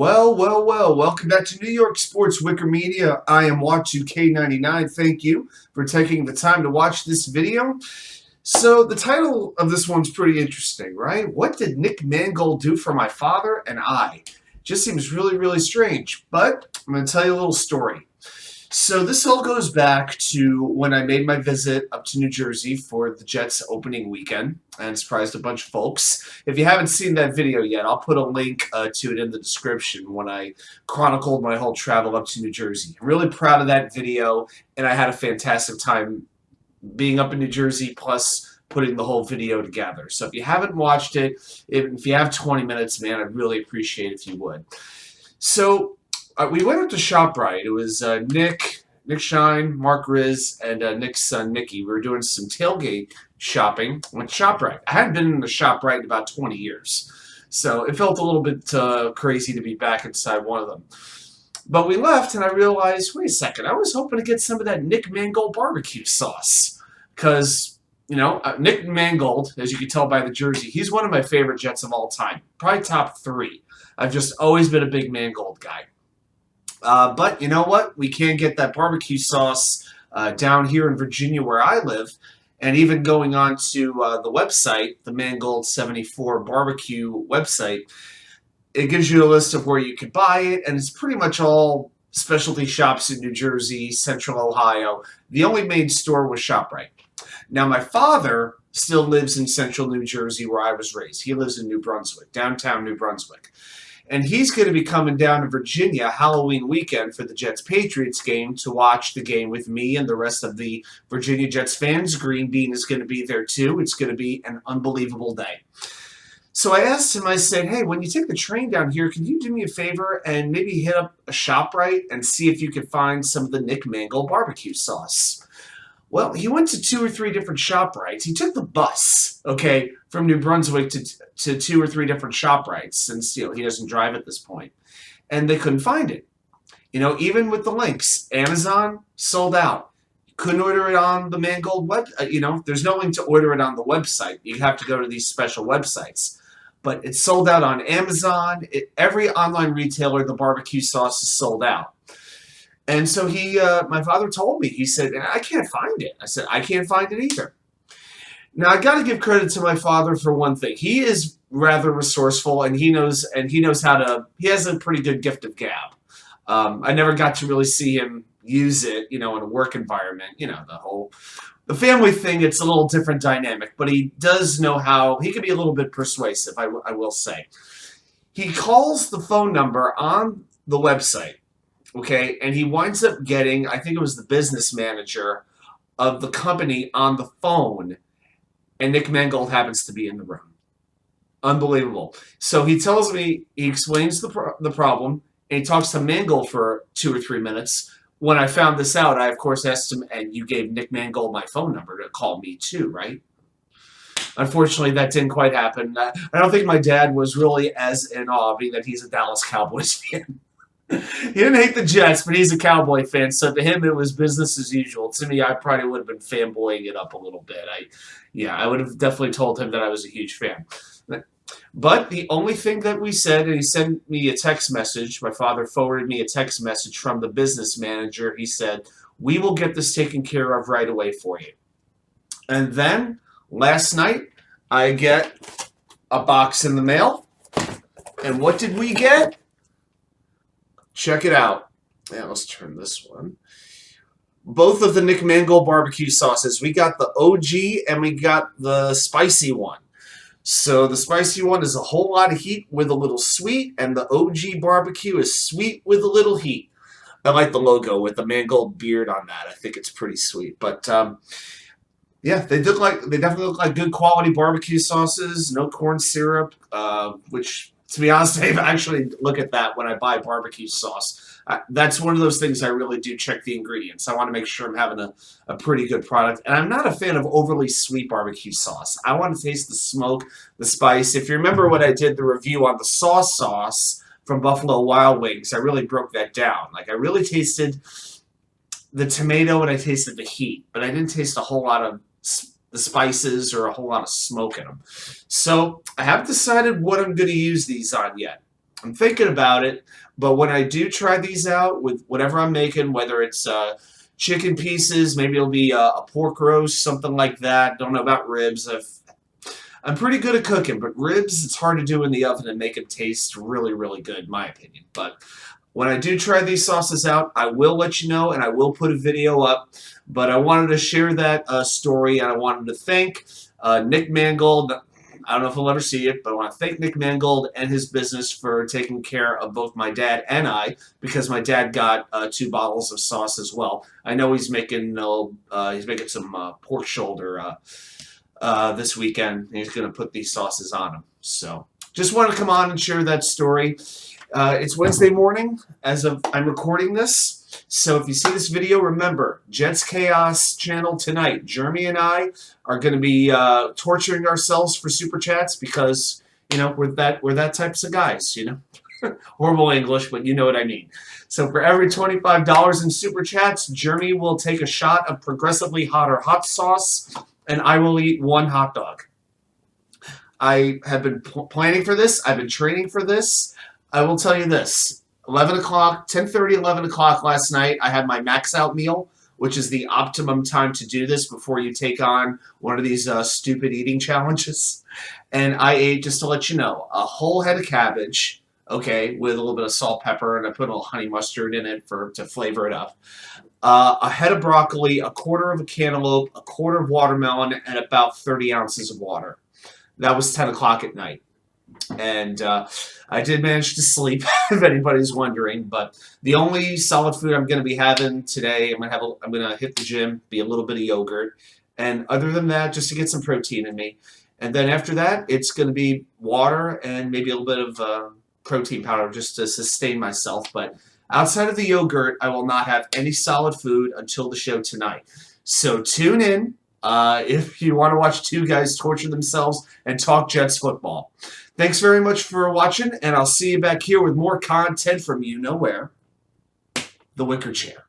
Well. Welcome back to New York Sports WickerMedia. I am Watch2K99. Thank you for taking the time to watch this video. So the title of this one's pretty interesting, right? What did Nick Mangold do for my father and I? Just seems really strange, but I'm going to tell you a little story. So this all goes back to when I made my visit up to New Jersey for the Jets opening weekend and surprised a bunch of folks. If you haven't seen that video yet, I'll put a link to it in the description when I chronicled my whole travel up to New Jersey. I'm really proud of that video, and I had a fantastic time being up in New Jersey, plus putting the whole video together. So if you haven't watched it, if you have 20 minutes, man, I'd really appreciate it if you would. So we went up to ShopRite. It was Nick Shine, Mark Riz, and Nick's son, Nicky. We were doing some tailgate shopping at ShopRite. I hadn't been in the ShopRite in about 20 years, so it felt a little bit crazy to be back inside one of them. But we left, and I realized, wait a second, I was hoping to get some of that Nick Mangold barbecue sauce. Because, you know, Nick Mangold, as you can tell by the jersey, he's one of my favorite Jets of all time. Probably top 3. I've just always been a big Mangold guy. But you know what? We can't get that barbecue sauce down here in Virginia where I live. And even going on to the website, the Mangold 74 barbecue website, it gives you a list of where you could buy it. And it's pretty much all specialty shops in New Jersey, Central Ohio. The only main store was ShopRite. Now, my father still lives in Central New Jersey where I was raised. He lives in New Brunswick, downtown New Brunswick. And he's going to be coming down to Virginia Halloween weekend for the Jets-Patriots game to watch the game with me and the rest of the Virginia Jets fans. Green Bean is going to be there too. It's going to be an unbelievable day. So I asked him, I said, hey, when you take the train down here, can you do me a favor and maybe hit up a ShopRite and see if you could find some of the Nick Mangold barbecue sauce? Well, he went to 2 or 3 different ShopRites. He took the bus, okay, from New Brunswick to 2 or 3 different ShopRites, since, you know, he doesn't drive at this point. And they couldn't find it. You know, even with the links, Amazon sold out. You couldn't order it on the Mangold web. You know, there's no link to order it on the website. You have to go to these special websites. But it's sold out on Amazon. Every online retailer, the barbecue sauce is sold out. And so my father told me, he said, I can't find it. I said, I can't find it either. Now, I got to give credit to my father for one thing. He is rather resourceful, and he knows how to, he has a pretty good gift of gab. I never got to really see him use it, you know, in a work environment. You know, the family thing, it's a little different dynamic, but he does know how, he can be a little bit persuasive, I will say. He calls the phone number on the website. Okay, and he winds up getting, I think it was the business manager of the company on the phone, and Nick Mangold happens to be in the room. Unbelievable. So he tells me, he explains the problem, and he talks to Mangold for 2 or 3 minutes. When I found this out, I, of course, asked him, and you gave Nick Mangold my phone number to call me too, right? Unfortunately, that didn't quite happen. I don't think my dad was really as in awe, being that he's a Dallas Cowboys fan. He didn't hate the Jets, but he's a Cowboy fan, so to him it was business as usual. To me, I probably would have been fanboying it up a little bit. I would have definitely told him that I was a huge fan. But the only thing that we said, and he sent me a text message, my father forwarded me a text message from the business manager. He said, we will get this taken care of right away for you. And then, last night, I get a box in the mail. And what did we get? Check it out. Yeah, let's turn this one. Both of the Nick Mangold barbecue sauces. We got the OG and we got the spicy one. So the spicy one is a whole lot of heat with a little sweet, and the OG barbecue is sweet with a little heat. I like the logo with the Mangold beard on that. I think it's pretty sweet. But yeah, they definitely look like good quality barbecue sauces. No corn syrup, which, to be honest, I actually look at that when I buy barbecue sauce. That's one of those things I really do check the ingredients. I want to make sure I'm having a pretty good product. And I'm not a fan of overly sweet barbecue sauce. I want to taste the smoke, the spice. If you remember when I did the review on the sauce from Buffalo Wild Wings, I really broke that down. Like, I really tasted the tomato and I tasted the heat, but I didn't taste a whole lot of the spices or a whole lot of smoke in them. So I haven't decided what I'm going to use these on yet. I'm thinking about it, but when I do try these out with whatever I'm making, whether it's chicken pieces, maybe it'll be a pork roast, something like that. Don't know about ribs. I'm pretty good at cooking, but ribs, it's hard to do in the oven and make them taste really, really good, in my opinion. But when I do try these sauces out, I will let you know, and I will put a video up. But I wanted to share that story, and I wanted to thank Nick Mangold. I don't know if I'll ever see it, but I want to thank Nick Mangold and his business for taking care of both my dad and I, because my dad got 2 bottles of sauce as well. I know he's making some pork shoulder this weekend. He's going to put these sauces on them. So just wanted to come on and share that story. It's Wednesday morning as of I'm recording this. So if you see this video, remember, Jets Chaos channel tonight. Jeremy and I are going to be torturing ourselves for Super Chats because, you know, we're that types of guys, you know. Horrible English, but you know what I mean. So for every $25 in Super Chats, Jeremy will take a shot of progressively hotter hot sauce, and I will eat 1 hot dog. I have been planning for this. I've been training for this. I will tell you this. 11 o'clock, 10:30, 11 o'clock last night, I had my max out meal, which is the optimum time to do this before you take on one of these stupid eating challenges. And I ate, just to let you know, a whole head of cabbage, okay, with a little bit of salt, pepper, and I put a little honey mustard in it to flavor it up. A head of broccoli, a quarter of a cantaloupe, a quarter of watermelon, and about 30 ounces of water. That was 10 o'clock at night. And I did manage to sleep, if anybody's wondering. But the only solid food I'm going to be having today, I'm going to hit the gym, be a little bit of yogurt, and other than that, just to get some protein in me. And then after that, it's going to be water and maybe a little bit of protein powder just to sustain myself. But outside of the yogurt, I will not have any solid food until the show tonight. So tune in if you want to watch 2 guys torture themselves and talk Jets football. Thanks very much for watching, and I'll see you back here with more content from you know where, the Wicker Chair.